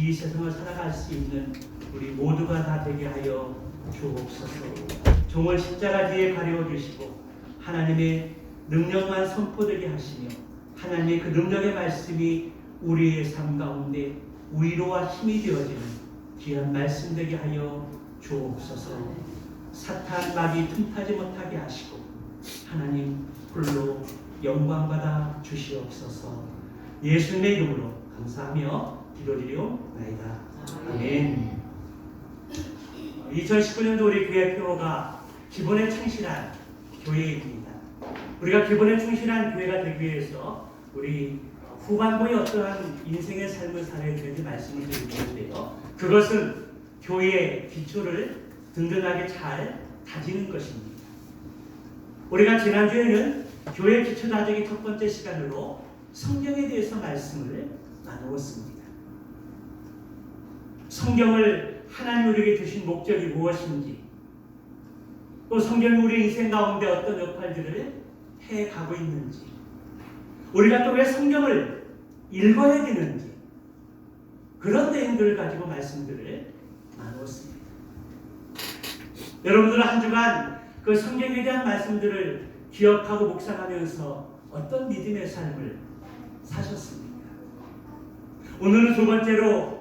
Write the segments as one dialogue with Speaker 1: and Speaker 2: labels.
Speaker 1: 이 세상을 살아갈 수 있는 우리 모두가 다 되게 하여 주옵소서. 종을 십자가 뒤에 가려워 주시고 하나님의 능력만 선포되게 하시며 하나님의 그 능력의 말씀이 우리의 삶 가운데 위로와 힘이 되어지는 귀한 말씀 되게 하여 주옵소서. 사탄 마귀 틈타지 못하게 하시고 하나님 홀로 영광받아 주시옵소서. 예수님의 이름으로 감사하며 기도드리옵나이다. 아멘. 2019년도 우리 교회 표어가 기본에 충실한 교회입니다. 우리가 기본에 충실한 교회가 되기 위해서 우리 후반부에 어떠한 인생의 삶을 살아야 되는지 말씀을 드리는데요. 그것은 교회의 기초를 든든하게 잘 다지는 것입니다. 우리가 지난주에는 교회 기초 다지기 첫 번째 시간으로 성경에 대해서 말씀을 나누었습니다. 성경을 하나님 우리에게 주신 목적이 무엇인지, 또 성경이 우리 인생 가운데 어떤 역할들을 해가고 있는지, 우리가 또 왜 성경을 읽어야 되는지, 그런 내용들을 가지고 말씀들을 나누었습니다. 여러분들은 한 주간 그 성경에 대한 말씀들을 기억하고 묵상하면서 어떤 믿음의 삶을 사셨습니까? 오늘은 두 번째로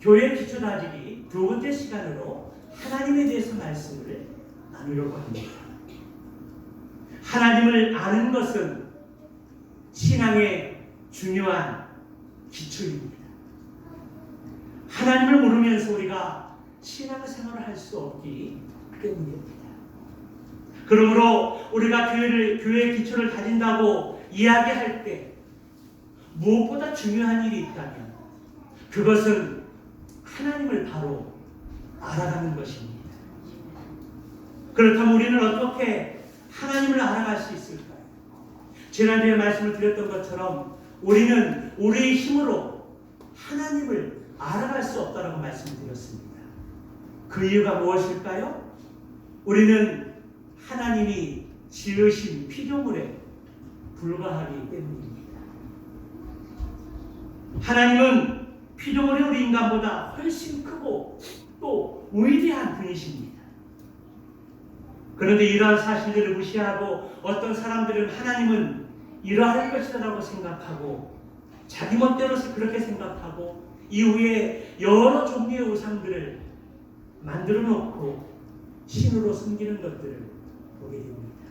Speaker 1: 교회 기초 다지기 두 번째 시간으로 하나님에 대해서 말씀을 나누려고 합니다. 하나님을 아는 것은 신앙의 중요한 기초입니다. 하나님을 모르면서 우리가 신앙생활을 할 수 없기 때문입니다. 그러므로 우리가 교회의 기초를 다진다고 이야기할 때 무엇보다 중요한 일이 있다면 그것은 하나님을 바로 알아가는 것입니다. 그렇다면 우리는 어떻게 하나님을 알아갈 수 있을까요? 지난주에 말씀을 드렸던 것처럼 우리는 우리의 힘으로 하나님을 알아갈 수 없다라고 말씀드렸습니다. 그 이유가 무엇일까요? 우리는 하나님이 지으신 피조물에 불과하기 때문입니다. 하나님은 피조물의 우리 인간보다 훨씬 크고 또 위대한 분이십니다. 그런데 이러한 사실들을 무시하고 어떤 사람들은 하나님은 이러할 것이라고 생각하고 자기 멋대로서 그렇게 생각하고 이후에 여러 종류의 우상들을 만들어 놓고 신으로 섬기는 것들을 보게 됩니다.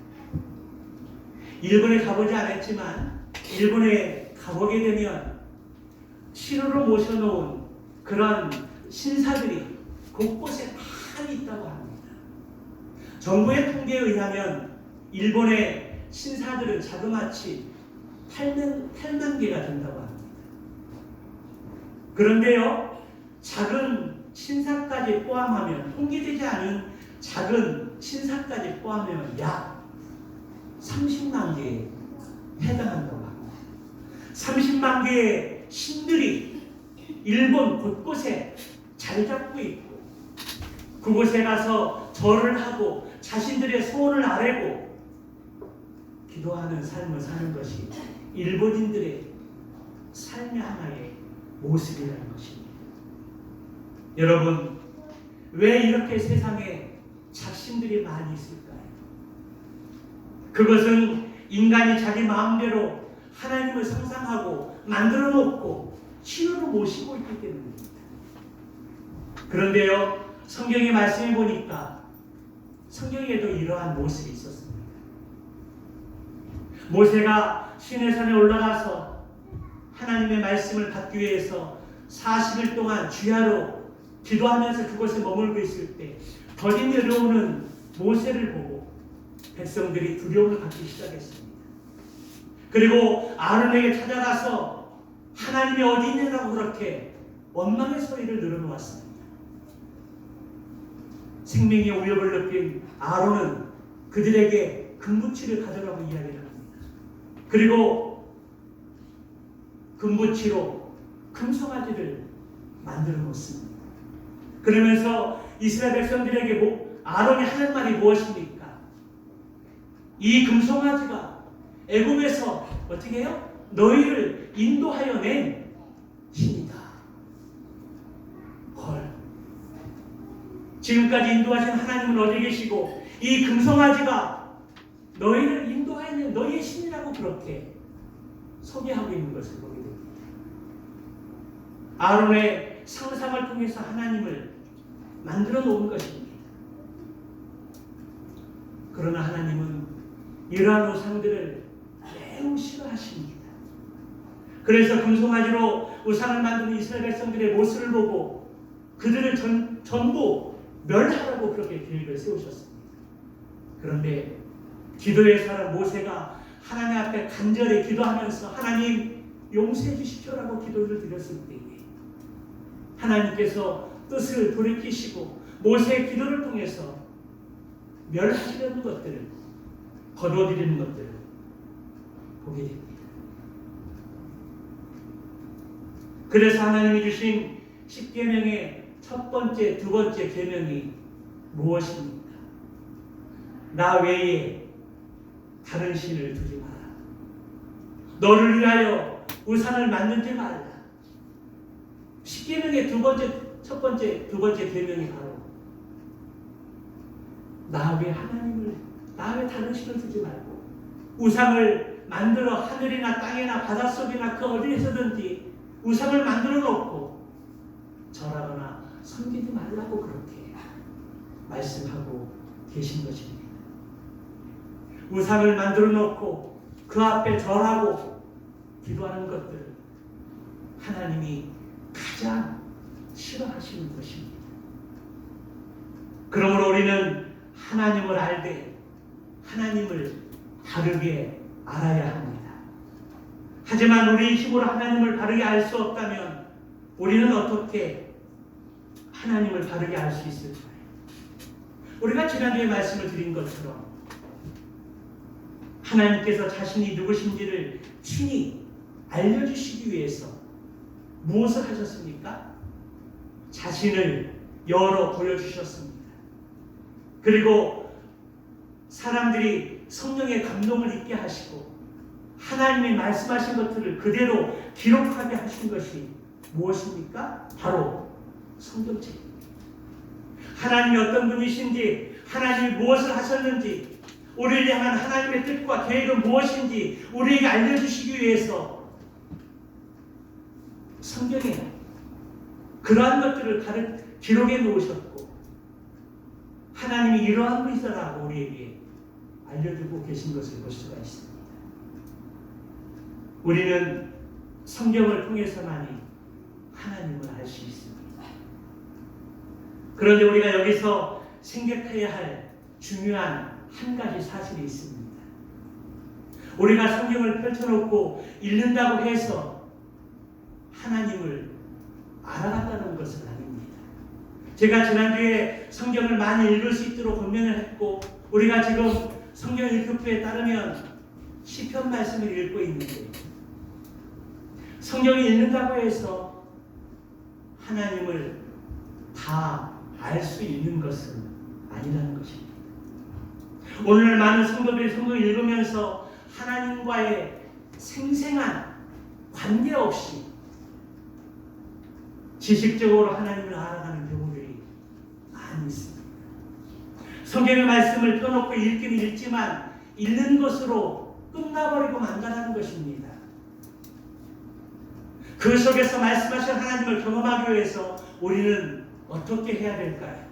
Speaker 1: 일본에 가보지 않았지만 일본에 가보게 되면 신으로 모셔놓은 그런 신사들이 곳곳에 많이 있다고 합니다. 정부의 통계에 의하면 일본의 신사들은 자그마치 8만 개가 된다고 합니다. 그런데요, 작은 신사까지 포함하면, 통계되지 않은 작은 신사까지 포함하면 약 30만 개에 해당한다고 합니다. 30만 개의 신들이 일본 곳곳에 자리 잡고 있고 그곳에 가서 절을 하고 자신들의 소원을 아뢰고 기도하는 삶을 사는 것이 일본인들의 삶의 하나의 모습이라는 것입니다. 여러분, 왜 이렇게 세상에 작신들이 많이 있을까요? 그것은 인간이 자기 마음대로 하나님을 상상하고 만들어 놓고 신으로 모시고 있기 때문입니다. 그런데요, 성경의 말씀해 보니까 성경에도 이러한 모습이 있었습니다. 모세가 시내산에 올라가서 하나님의 말씀을 받기 위해서 40일 동안 주야로 기도하면서 그곳에 머물고 있을 때 더디 내려오는 모세를 보고 백성들이 두려움을 갖기 시작했습니다. 그리고 아론에게 찾아가서 하나님이 어디 있느냐고 그렇게 원망의 소리를 늘어놓았습니다. 생명의 위협을 느낀 아론은 그들에게 금붙이를 가져가고 이야기를 합니다. 그리고 금붙이로 금송아지를 만들어 놓습니다. 그러면서 이스라엘 백성들에게 아론이 하는 말이 무엇입니까? 이 금송아지가 애굽에서 어떻게 해요? 너희를 인도하여 낸 신이다. 지금까지 인도하신 하나님은 어디 계시고 이 금송아지가 너희를 인도하는 너희의 신이라고 그렇게 소개하고 있는 것을 보게 됩니다. 아론의 상상을 통해서 하나님을 만들어 놓은 것입니다. 그러나 하나님은 이러한 우상들을 매우 싫어하십니다. 그래서 금송아지로 우상을 만드는 이스라엘 백성들의 모습을 보고 그들을 전부 멸하라고 그렇게 계획을 세우셨습니다. 그런데 기도의 사람 모세가 하나님 앞에 간절히 기도하면서 하나님 용서해 주십시오라고 기도를 드렸을 때에 하나님께서 뜻을 돌이키시고 모세의 기도를 통해서 멸하시려는 것들을 거둬들이는 것들을 보게 됩니다. 그래서 하나님이 주신 10계명의 첫 번째, 두 번째 계명이 무엇입니까? 나 외에 다른 신을 두지 마라. 너를 위하여 우상을 만들지 말라. 10계명의 첫 번째, 두 번째 계명이 바로 나 외에 나 외에 다른 신을 두지 말고 우상을 만들어 하늘이나 땅이나 바닷속이나 그 어디에서든지 우상을 만들어 놓고 절하거나 섬기지 말라고 그렇게 말씀하고 계신 것입니다. 우상을 만들어 놓고 그 앞에 절하고 기도하는 것들 하나님이 가장 싫어하시는 것입니다. 그러므로 우리는 하나님을 알되 하나님을 바르게 알아야 합니다. 하지만 우리 힘으로 하나님을 바르게 알 수 없다면 우리는 어떻게 하나님을 바르게 알 수 있을까요? 우리가 지난주에 말씀을 드린 것처럼 하나님께서 자신이 누구신지를 친히 알려주시기 위해서 무엇을 하셨습니까? 자신을 열어 보여주셨습니다. 그리고 사람들이 성령의 감동을 잊게 하시고 하나님이 말씀하신 것들을 그대로 기록하게 하신 것이 무엇입니까? 바로 성경책입니다. 하나님이 어떤 분이신지, 하나님이 무엇을 하셨는지, 우리를 향한 하나님의 뜻과 계획은 무엇인지 우리에게 알려주시기 위해서 성경에 그러한 것들을 기록해 놓으셨고 하나님이 이러한 분이시라고 우리에게 알려주고 계신 것을 볼 수가 있습니다. 우리는 성경을 통해서만이 하나님을 알 수 있습니다. 그런데 우리가 여기서 생각해야 할 중요한 한 가지 사실이 있습니다. 우리가 성경을 펼쳐놓고 읽는다고 해서 하나님을 알아간다는 것은 아닙니다. 제가 지난주에 성경을 많이 읽을 수 있도록 권면을 했고 우리가 지금 성경 읽기표에 따르면 시편 말씀을 읽고 있는데 성경을 읽는다고 해서 하나님을 다 알 수 있는 것은 아니라는 것입니다. 오늘 많은 성도들이 성경을 읽으면서 하나님과의 생생한 관계없이 지식적으로 하나님을 알아가는 경우들이 많이 있습니다. 성경의 말씀을 펴놓고 읽기는 읽지만 읽는 것으로 끝나버리고 만다는 것입니다. 그 속에서 말씀하신 하나님을 경험하기 위해서 우리는 어떻게 해야 될까요?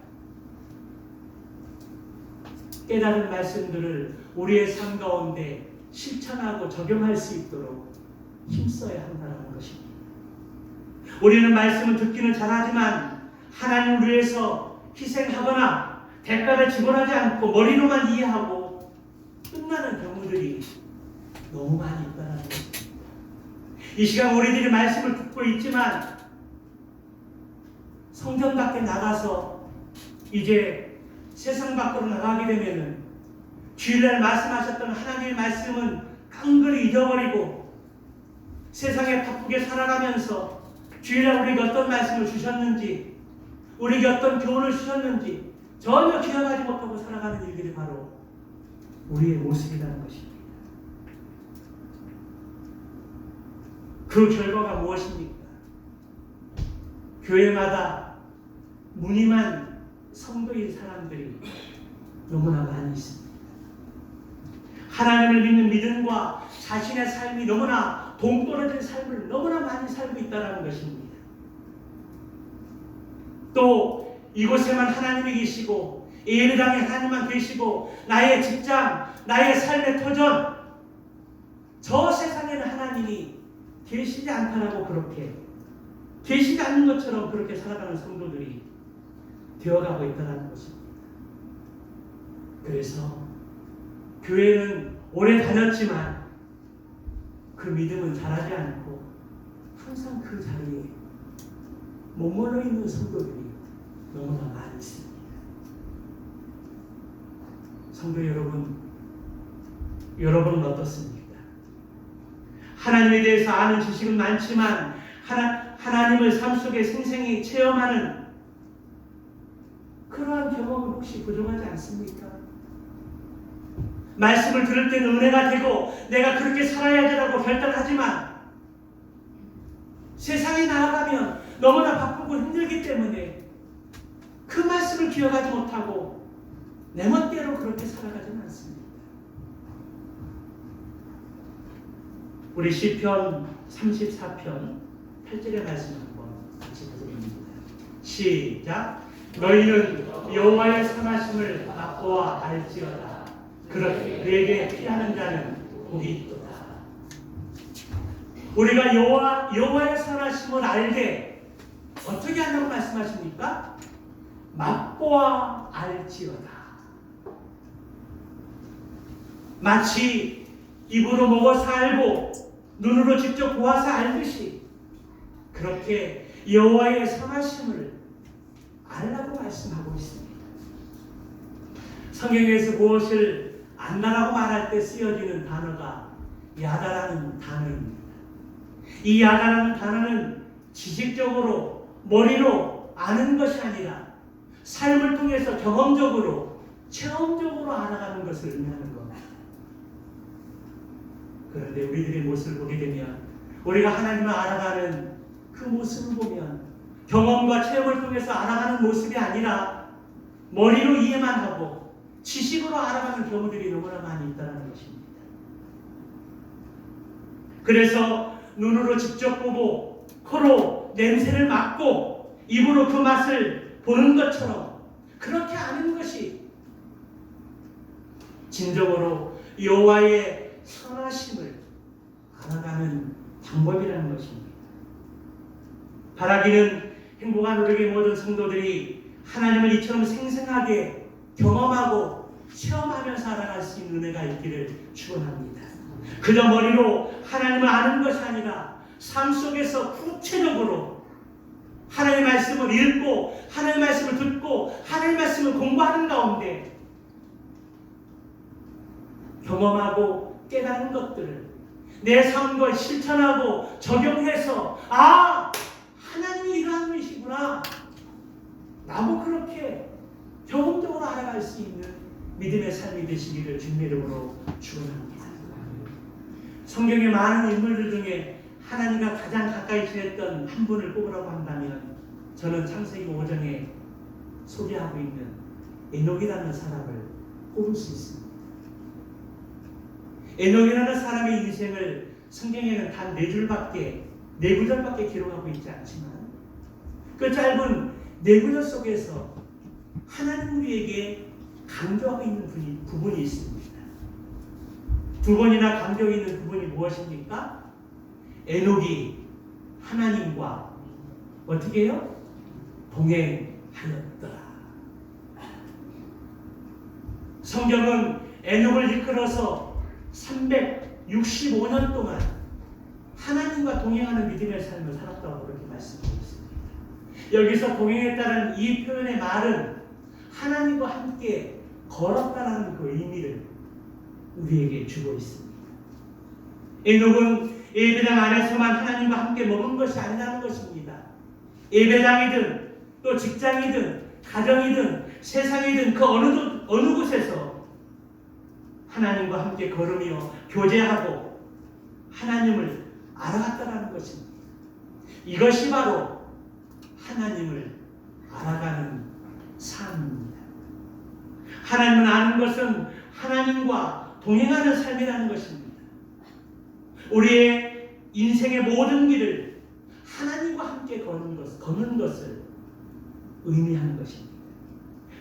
Speaker 1: 깨달은 말씀들을 우리의 삶 가운데 실천하고 적용할 수 있도록 힘써야 한다는 것입니다. 우리는 말씀을 듣기는 잘하지만 하나님을 위해서 희생하거나 대가를 지불하지 않고 머리로만 이해하고 끝나는 경우들이 너무 많이 있다는 것입니다. 이 시간 우리들이 말씀을 듣고 있지만 성전 밖에 나가서 이제 세상 밖으로 나가게 되면은 주일날 말씀하셨던 하나님의 말씀은 깡그리 잊어버리고 세상에 바쁘게 살아가면서 주일날 우리에게 어떤 말씀을 주셨는지 우리에게 어떤 교훈을 주셨는지 전혀 기억하지 못하고 살아가는 일들이 바로 우리의 모습이라는 것입니다. 그 결과가 무엇입니까? 교회마다 무늬만 성도인 사람들이 너무나 많이 있습니다. 하나님을 믿는 믿음과 자신의 삶이 너무나 동떨어진 삶을 너무나 많이 살고 있다는 것입니다. 또 이곳에만 하나님이 계시고 예배당에 하나님만 계시고 나의 직장, 나의 삶의 터전, 저 세상에는 하나님이 계시지 않다라고 그렇게 계시지 않는 것처럼 그렇게 살아가는 성도들이 되어가고 있다는 것입니다. 그래서 교회는 오래 다녔지만 그 믿음은 자라지 않고 항상 그 자리에 머물러 있는 성도들이 너무나 많이 있습니다. 성도 여러분, 여러분은 어떻습니까? 하나님에 대해서 아는 지식은 많지만 하나님을 삶 속에 생생히 체험하는 그러한 경험은 혹시 부족하지 않습니까? 말씀을 들을 때는 은혜가 되고 내가 그렇게 살아야지라고 결단하지만 세상에 나아가면 너무나 바쁘고 힘들기 때문에 그 말씀을 기억하지 못하고 내 멋대로 그렇게 살아가지는 않습니다. 우리 시편 34편 8절의 말씀 한번 같이 보겠습니다. 시작. 너희는 여호와의 선하심을 맛보아 알지어다. 그렇게 그에게 피하는 자는 복이 있도다. 우리가 여호와의 선하심을 알되 어떻게 한다고 말씀하십니까? 맛보아 알지어다. 마치 입으로 먹어서 알고 눈으로 직접 보아서 알듯이 그렇게 여호와의 선하심을 알라고 말씀하고 있습니다. 성경에서 무엇을 안다라고 말할 때 쓰여지는 단어가 야다라는 단어입니다. 이 야다라는 단어는 지식적으로 머리로 아는 것이 아니라 삶을 통해서 경험적으로 체험적으로 알아가는 것을 의미하는 겁니다. 그런데 우리들의 모습을 보게 되면 우리가 하나님을 알아가는 그 모습을 보면 경험과 체험을 통해서 알아가는 모습이 아니라 머리로 이해만 하고 지식으로 알아가는 경우들이 너무나 많이 있다는 것입니다. 그래서 눈으로 직접 보고 코로 냄새를 맡고 입으로 그 맛을 보는 것처럼 그렇게 아는 것이 진정으로 여호와의 선하심을 알아가는 방법이라는 것입니다. 바라기는 행복한 우리의 모든 성도들이 하나님을 이처럼 생생하게 경험하고 체험하면서 살아갈 수 있는 은혜가 있기를 축원합니다. 그저 머리로 하나님을 아는 것이 아니라 삶 속에서 구체적으로 하나님의 말씀을 읽고 하나님의 말씀을 듣고 하나님의 말씀을 공부하는 가운데 경험하고 깨닫는 것들을 내 삶과 실천하고 적용해서 하나님이 이러한 분이시구나 나도 그렇게 경험적으로 알아갈 수 있는 믿음의 삶이 되시기를 주님의 이름으로 축원합니다. 성경의 많은 인물들 중에 하나님과 가장 가까이 지냈던 한 분을 꼽으라고 한다면 저는 창세기 5장에 소개하고 있는 에녹이라는 사람을 꼽을 수 있습니다. 에녹이라는 사람의 인생을 성경에는 단 4구절밖에 기록하고 있지 않지만 그 짧은 4구절 속에서 하나님 우리에게 강조하고 있는 부분이 있습니다. 두 번이나 강조하고 있는 부분이 무엇입니까? 에녹이 하나님과 어떻게 해요? 동행하였더라. 성경은 에녹을 이끌어서 365년 동안 하나님과 동행하는 믿음의 삶을 살았다고 그렇게 말씀하고 있습니다. 여기서 동행했다는 이 표현의 말은 하나님과 함께 걸었다는 그 의미를 우리에게 주고 있습니다. 에녹은 예배당 안에서만 하나님과 함께 먹은 것이 아니라는 것입니다. 예배당이든 또 직장이든 가정이든 세상이든 그 어느 곳에서 하나님과 함께 걸으며 교제하고 하나님을 알아갔다는 것입니다. 이것이 바로 하나님을 알아가는 삶입니다. 하나님을 아는 것은 하나님과 동행하는 삶이라는 것입니다. 우리의 인생의 모든 길을 하나님과 함께 걷는 것을 의미하는 것입니다.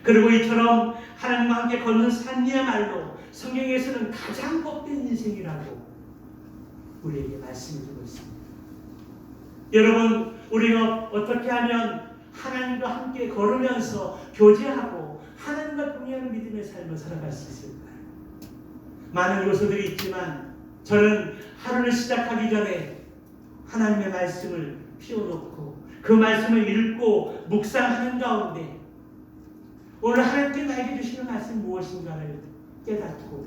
Speaker 1: 그리고 이처럼 하나님과 함께 걷는 삶이야말로 성경에서는 가장 복된 인생이라고 우리에게 말씀해주고 있습니다. 여러분, 우리가 어떻게 하면 하나님과 함께 걸으면서 교제하고 하나님과 동행하는 믿음의 삶을 살아갈 수 있을까요? 많은 요소들이 있지만 저는 하루를 시작하기 전에 하나님의 말씀을 피워놓고 그 말씀을 읽고 묵상하는 가운데 오늘 하나님께 나에게 주시는 말씀이 무엇인가를 깨닫고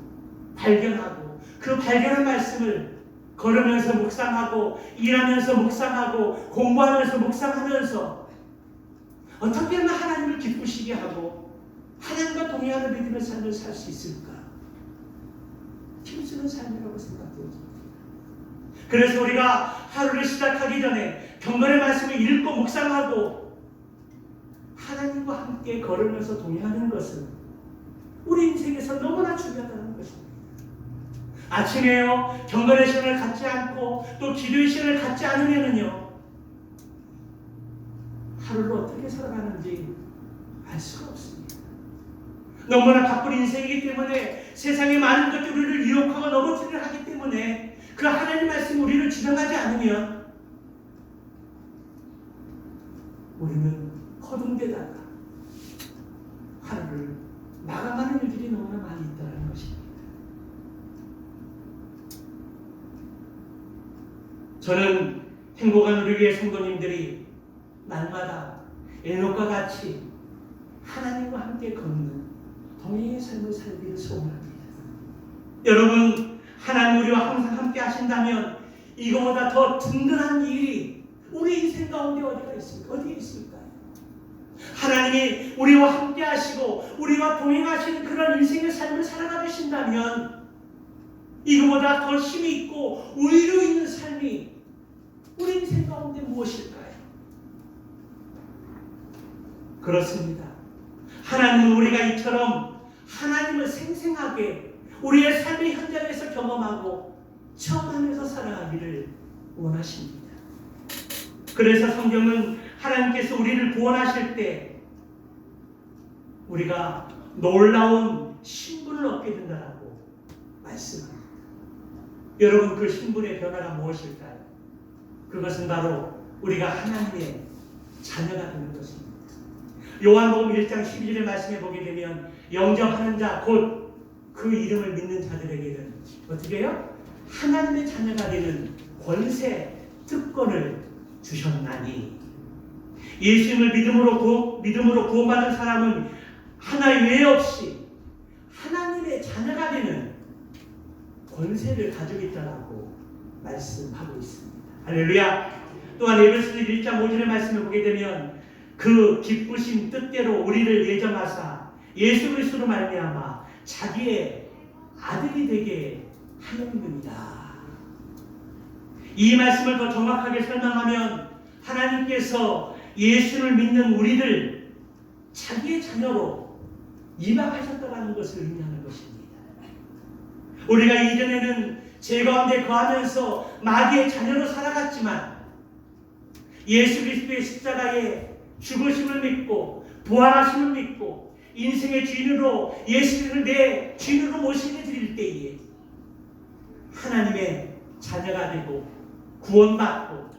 Speaker 1: 발견하고 그 발견한 말씀을 걸으면서 묵상하고 일하면서 묵상하고 공부하면서 묵상하면서 어떻게 하면 하나님을 기쁘시게 하고 하나님과 동행하는 믿음의 삶을 살 수 있을까? 힘쓰는 삶이라고 생각되어집니다. 그래서 우리가 하루를 시작하기 전에 경건의 말씀을 읽고 묵상하고 하나님과 함께 걸으면서 동행하는 것은 우리 인생에서 너무나 중요하다는 것입니다. 아침에요 경건의 시간을 갖지 않고 또 기도의 시간을 갖지 않으면은요 하루를 어떻게 살아가는지 알 수가 없습니다. 너무나 바쁜 인생이기 때문에 세상의 많은 것들이 우리를 유혹하고 넘어뜨리려 하기 때문에 그 하나님 말씀이 우리를 지정하지 않으면 우리는 허둥대다가 하루를 마감하는 일들이 너무나 많이 있다는 것입니다. 저는 행복한 우리 교회 성도님들이 날마다 에녹과 같이 하나님과 함께 걷는 동행의 삶을 살기를 소원합니다. 여러분, 하나님 우리와 항상 함께 하신다면 이거보다 더 든든한 일이 우리 인생 가운데 어디에 있을까요? 하나님이 우리와 함께 하시고 우리와 동행하시는 그런 인생의 삶을 살아가 주신다면 이거보다 더 힘이 있고 의료 있는 삶이 우리 인생 가운데 무엇일까요? 그렇습니다. 하나님은 우리가 이처럼 하나님을 생생하게 우리의 삶의 현장에서 경험하고 체험하면서 살아가기를 원하십니다. 그래서 성경은 하나님께서 우리를 구원하실 때 우리가 놀라운 신분을 얻게 된다고 말씀합니다. 여러분, 그 신분의 변화가 무엇일까요? 그것은 바로 우리가 하나님의 자녀가 되는 것입니다. 요한복음 1장 12절의 말씀에 보게 되면 영접하는 자 곧 그 이름을 믿는 자들에게는 어떻게 해요? 하나님의 자녀가 되는 권세, 특권을 주셨나니 예수님을 믿음으로 구원받은 사람은 하나 외 없이 하나님의 자녀가 되는 권세를 가지고 있다라고 말씀하고 있습니다. 할렐루야. 또한 에베소서 1장 5절의 말씀을 보게 되면 그 기쁘신 뜻대로 우리를 예정하사 예수 그리스도로 말미암아 자기의 아들이 되게 하였느니라. 이 말씀을 더 정확하게 설명하면 하나님께서 예수를 믿는 우리를 자기의 자녀로 입양하셨다는 것을 의미하는 것입니다. 우리가 이전에는 죄 가운데 거하면서 마귀의 자녀로 살아갔지만 예수 그리스도의 십자가의 죽으심을 믿고 부활하심을 믿고 인생의 주인으로 예수를 내 주인으로 모시게 드릴 때에 하나님의 자녀가 되고 구원받고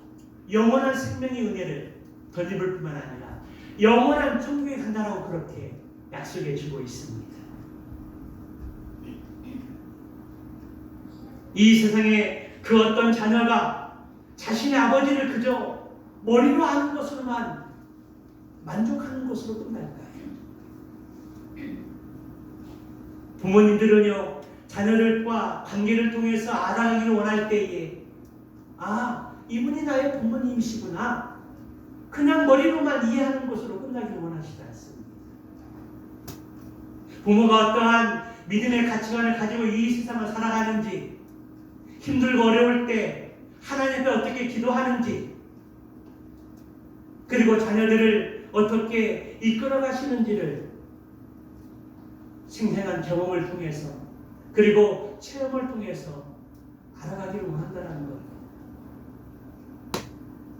Speaker 1: 영원한 생명의 은혜를 덧입을 뿐만 아니라 영원한 천국에 간다라고 그렇게 약속해 주고 있습니다. 이 세상에 그 어떤 자녀가 자신의 아버지를 그저 머리로 아는 것으로만 만족하는 것으로 끝날까요? 부모님들은요 자녀들과 관계를 통해서 알아가기를 원할 때에 이분이 나의 부모님이시구나 그냥 머리로만 이해하는 것으로 끝나기를 원하시지 않습니다. 부모가 어떠한 믿음의 가치관을 가지고 이 세상을 살아가는지 힘들고 어려울 때 하나님께 어떻게 기도하는지 그리고 자녀들을 어떻게 이끌어 가시는지를 생생한 경험을 통해서 그리고 체험을 통해서 알아가기를 원한다는 것.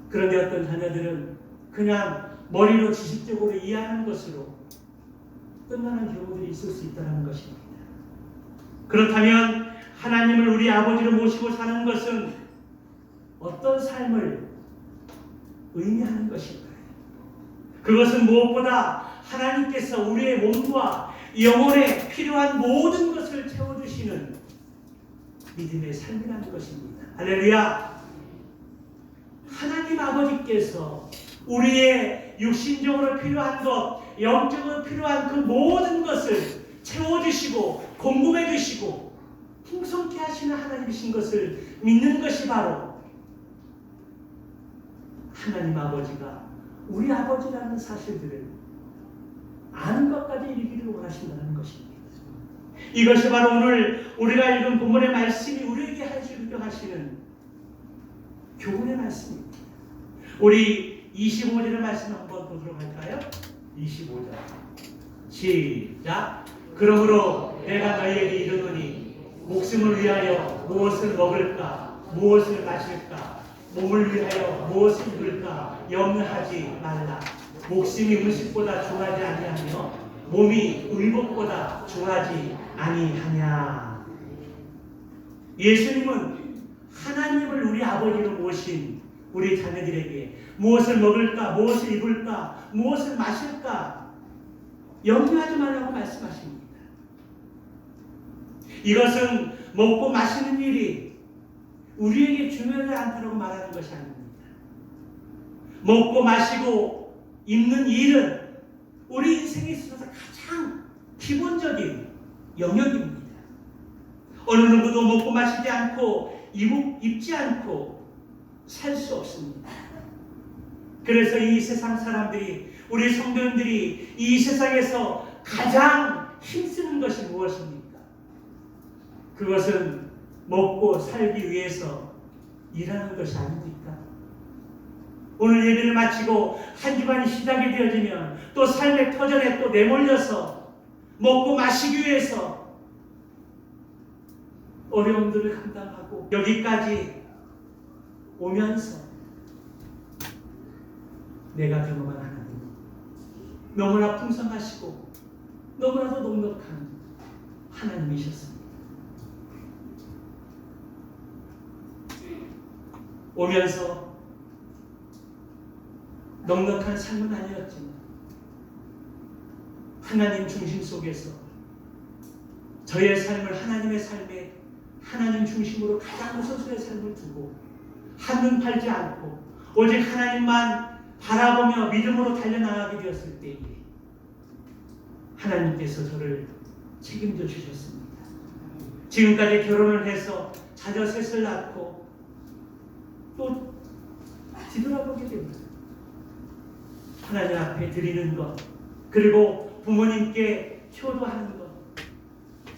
Speaker 1: 그런데 어떤 자녀들은 그냥 머리로 지식적으로 이해하는 것으로 끝나는 경우들이 있을 수 있다는 것입니다. 그렇다면 하나님을 우리 아버지로 모시고 사는 것은 어떤 삶을 의미하는 것일까요? 그것은 무엇보다 하나님께서 우리의 몸과 영혼에 필요한 모든 것을 채워주시는 믿음의 삶이라는 것입니다. 할렐루야! 하나님 아버지께서 우리의 육신적으로 필요한 것, 영적으로 필요한 그 모든 것을 채워주시고 공급해주시고 풍성케 하시는 하나님이신 것을 믿는 것이 바로 하나님 아버지가 우리 아버지라는 사실들을 아는 것까지 이르기를 원하신다는 것입니다. 이것이 바로 오늘 우리가 읽은 본문의 말씀이 우리에게 해주려 하시는 교훈의 말씀입니다. 우리 25절의 말씀 한번 보도록 할까요? 25절 시작. 그러므로 내가 너희에게 이르노니 목숨을 위하여 무엇을 먹을까 무엇을 마실까 몸을 위하여 무엇을 입을까 염려하지 말라. 목숨이 음식보다 중하지 아니하며 몸이 의복보다 중하지 아니하냐. 예수님은 하나님을 우리 아버지로 모신 우리 자녀들에게 무엇을 먹을까 무엇을 입을까 무엇을 마실까 염려하지 말라고 말씀하십니다. 이것은 먹고 마시는 일이 우리에게 중요하지 않다고 말하는 것이 아닙니다. 먹고 마시고 입는 일은 우리 인생에 있어서 가장 기본적인 영역입니다. 어느 누구도 먹고 마시지 않고 입지 않고 살 수 없습니다. 그래서 이 세상 사람들이 우리 성도님들이 이 세상에서 가장 힘쓰는 것이 무엇입니까? 그것은 먹고 살기 위해서 일하는 것이 아닙니까? 오늘 예배를 마치고 한 주간이 시작이 되어지면 또 삶의 터전에 또 내몰려서 먹고 마시기 위해서 어려움들을 감당하고 여기까지 오면서 내가 경험한 하나님 너무나 풍성하시고 너무나도 넉넉한 하나님이셨습니다. 오면서 넉넉한 삶은 아니었지만 하나님 중심 속에서 저의 삶을 하나님의 삶에 하나님 중심으로 가장 우선순위의 삶을 두고 한눈 팔지 않고 오직 하나님만 바라보며 믿음으로 달려나가게 되었을 때에 하나님께서 저를 책임져 주셨습니다. 지금까지 결혼을 해서 자녀 셋을 낳고 또 뒤돌아보게 됩니다. 하나님 앞에 드리는 것, 그리고 부모님께 효도하는 것,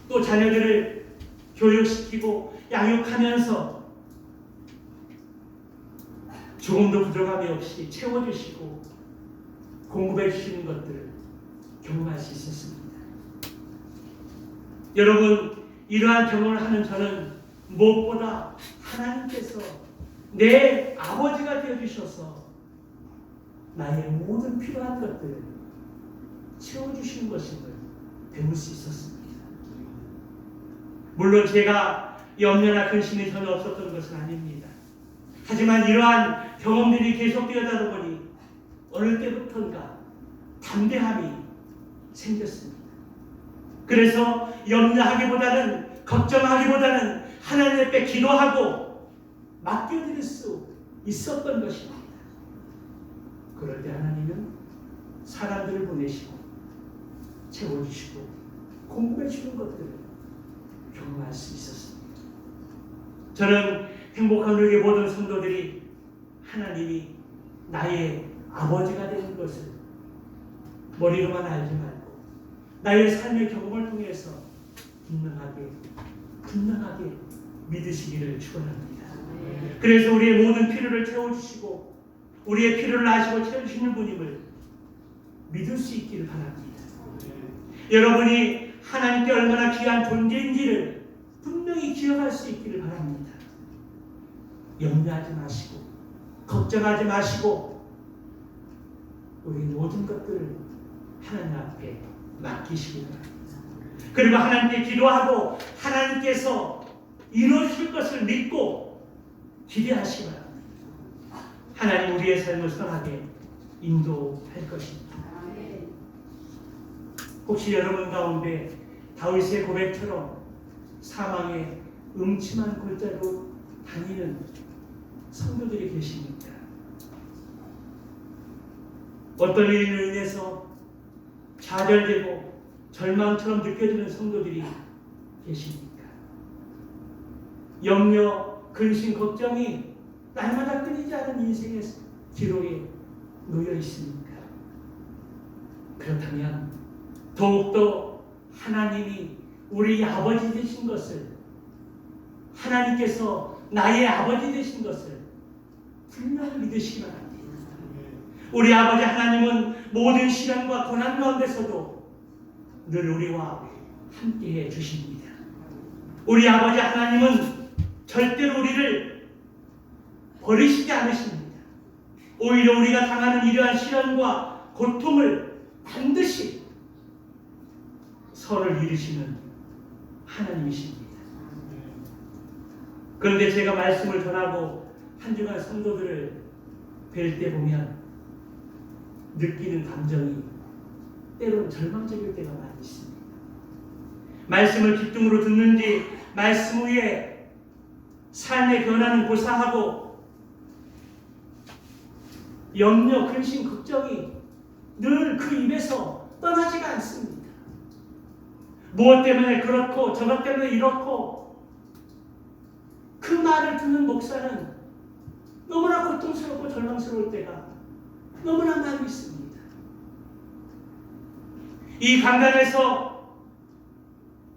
Speaker 1: 또 자녀들을 교육시키고 양육하면서 조금도 부족함이 없이 채워주시고 공급해 주시는 것들을 경험할 수 있었습니다. 여러분, 이러한 경험을 하는 저는 무엇보다 하나님께서 내 아버지가 되어주셔서 나의 모든 필요한 것들을 채워주시는 것임을 배울 수 있었습니다. 물론 제가 염려나 근심이 전혀 없었던 것은 아닙니다. 하지만 이러한 경험들이 계속되어가다 보니 어느 때부터인가 담대함이 생겼습니다. 그래서 염려하기보다는 걱정하기보다는 하나님 앞에 기도하고 맡겨드릴 수 있었던 것입니다. 그럴 때 하나님은 사람들을 보내시고 채워주시고 공급해주는 것들을 경험할 수 있었습니다. 저는 행복한 우리 모든 성도들이 하나님이 나의 아버지가 되는 것을 머리로만 알지 말고 나의 삶의 경험을 통해서 분명하게 믿으시기를 축원합니다. 그래서 우리의 모든 필요를 채워주시고 우리의 필요를 아시고 채워주시는 분임을 믿을 수 있기를 바랍니다. 여러분이 하나님께 얼마나 귀한 존재인지를 분명히 기억할 수 있기를 바랍니다. 염려하지 마시고 걱정하지 마시고 우리 모든 것들을 하나님 앞에 맡기시기 바랍니다. 그리고 하나님께 기도하고 하나님께서 이루어질 것을 믿고 기대하시기 바랍니다. 하나님 우리의 삶을 선하게 인도할 것입니다. 혹시 여러분 가운데 다윗의 고백처럼 사망의 음침한 골짜기로 다니는 성도들이 계십니까? 어떤 일로 인해서 좌절되고 절망처럼 느껴지는 성도들이 계십니까? 염려, 근심, 걱정이 날마다 끊이지 않은 인생의 기록에 놓여 있습니까? 그렇다면 더욱더 하나님이 우리 아버지 되신 것을, 하나님께서 나의 아버지 되신 것을 분명히 믿으시기 바랍니다. 우리 아버지 하나님은 모든 시련과 고난 가운데서도 늘 우리와 함께해 주십니다. 우리 아버지 하나님은 절대로 우리를 버리시지 않으십니다. 오히려 우리가 당하는 이러한 시련과 고통을 반드시 선을 이루시는 하나님이십니다. 그런데 제가 말씀을 전하고 한 주간 성도들을 뵐 때 보면 느끼는 감정이 때로는 절망적일 때가 많이 있습니다. 말씀을 기쁨으로 듣는지 말씀 위에 삶의 변화는 고사하고 염려, 근심, 걱정이 늘 그 입에서 떠나지가 않습니다. 무엇 때문에 그렇고 저것 때문에 이렇고 그 말을 듣는 목사는 너무나 고통스럽고 절망스러울 때가 너무나 많이 있습니다. 이 강단에서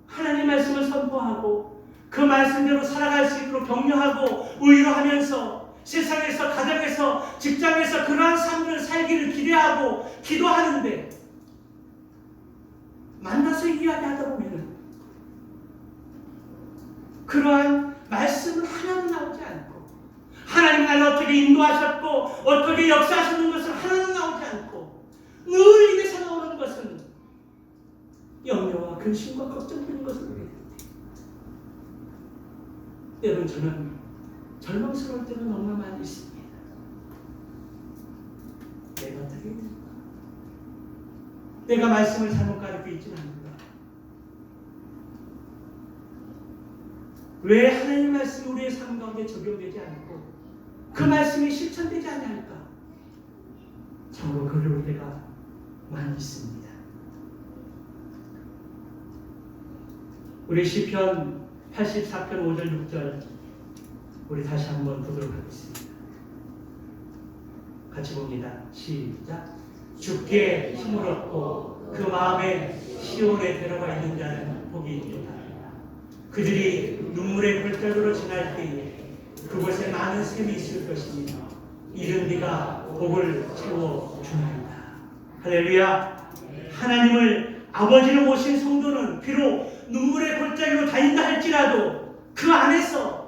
Speaker 1: 하나님 말씀을 선포하고 그 말씀대로 살아갈 수 있도록 격려하고 위로하면서 세상에서, 가정에서, 직장에서 그러한 삶을 살기를 기대하고 기도하는데 만나서 이야기하다 보면 그러한 말씀은 하나도 나오지 않고 하나님 나를 어떻게 인도하셨고 어떻게 역사하시는 것을 하나도 나오지 않고 늘 입에서 나오는 것은 염려와 근심과 걱정되는 것을 보게 됩니다. 여러분, 저는 절망스러울 때는 너무나 많이 있습니다. 내가 어떻게 해야 될까? 내가 말씀을 잘못 가르치고 있지는 않는가? 왜 하나님 말씀이 우리의 삶 가운데 적용되지 않고 그 말씀이 실천되지 않을까? 참으로 그리울 때가 많이 있습니다. 우리 시편 84편 5절 6절 우리 다시 한번 보도록 하겠습니다. 같이 봅니다. 시작. 주께 힘을 얻고 그 마음에 시온에 들어가 있는 자는 복이 있도다. 그들이 눈물의 골짜기로 지날 때에 그곳에 많은 샘이 있을 것이니 이른 네가 복을 채워주나이다. 할렐루야. 하나님을 아버지로 모신 성도는 비록 눈물의 골짜기로 다닌다 할지라도 그 안에서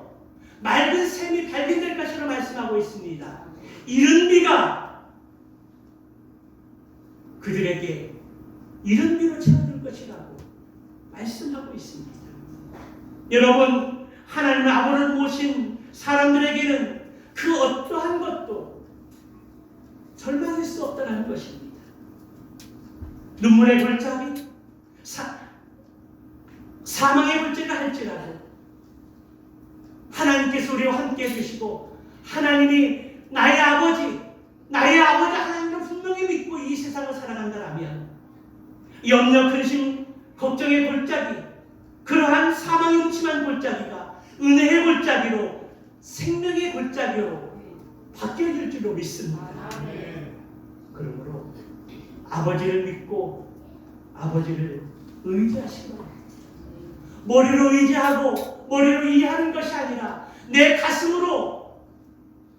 Speaker 1: 맑은 샘이 발견될 것이라고 말씀하고 있습니다. 이른 비가 그들에게 이른 비로 채워줄 것이라고 말씀하고 있습니다. 여러분, 하나님을 아버지로 모신 사람들에게는 그 어떠한 것도 절망할 수 없다는 것입니다. 눈물의 골짜기, 사망의 골짜기가 할지라도 하나님께서 우리와 함께 해주시고 하나님이 나의 아버지 하나님을 분명히 믿고 이 세상을 살아간다라면 염려, 근심, 걱정의 골짜기, 그러한 사망의 음침한 골짜기가 은혜의 골짜기로, 생명의 골짜기로 바뀌어질 줄로 믿습니다. 그러므로 아버지를 믿고 아버지를 의지하시기 바랍니다. 머리로 의지하고 머리로 이해하는 것이 아니라 내 가슴으로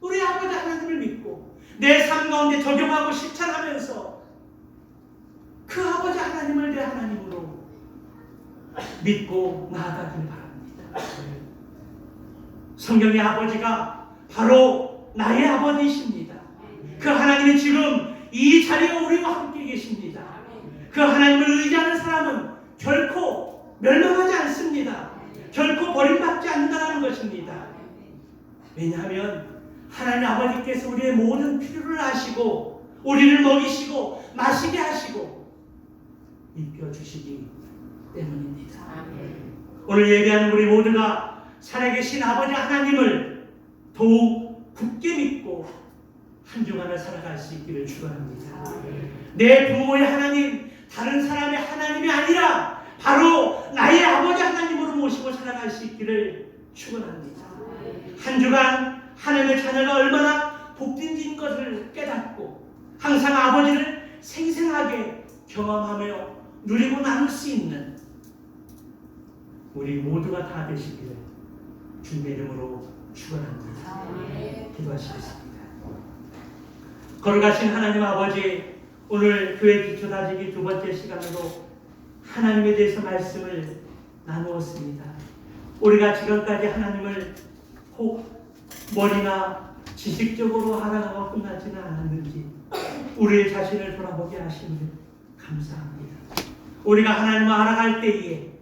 Speaker 1: 우리 아버지 하나님을 믿고 내 삶 가운데 적용하고 실천하면서 믿고 나아가길 바랍니다. 성경의 아버지가 바로 나의 아버지이십니다. 그 하나님이 지금 이 자리에 우리와 함께 계십니다. 그 하나님을 의지하는 사람은 결코 멸망하지 않습니다. 결코 버림받지 않는다는 것입니다. 왜냐하면 하나님 아버지께서 우리의 모든 필요를 아시고 우리를 먹이시고 마시게 하시고 입혀주시기 때문입니다. 오늘 예배하는 우리 모두가 살아계신 아버지 하나님을 더욱 굳게 믿고 한 주간을 살아갈 수 있기를 축원합니다. 내 부모의 하나님, 다른 사람의 하나님이 아니라 바로 나의 아버지 하나님으로 모시고 살아갈 수 있기를 축원합니다. 한 주간 하나님의 자녀가 얼마나 복된진 것을 깨닫고 항상 아버지를 생생하게 경험하며 누리고 나눌 수 있는 우리 모두가 다 되시기를 주님의 이름으로 축원합니다. 기도하시겠습니다. 거룩하신 하나님 아버지, 오늘 교회 기초 다지기 두 번째 시간으로 하나님에 대해서 말씀을 나누었습니다. 우리가 지금까지 하나님을 혹 머리나 지식적으로 알아가고 끝나지는 않았는지 우리의 자신을 돌아보게 하시니 감사합니다. 우리가 하나님을 알아갈 때에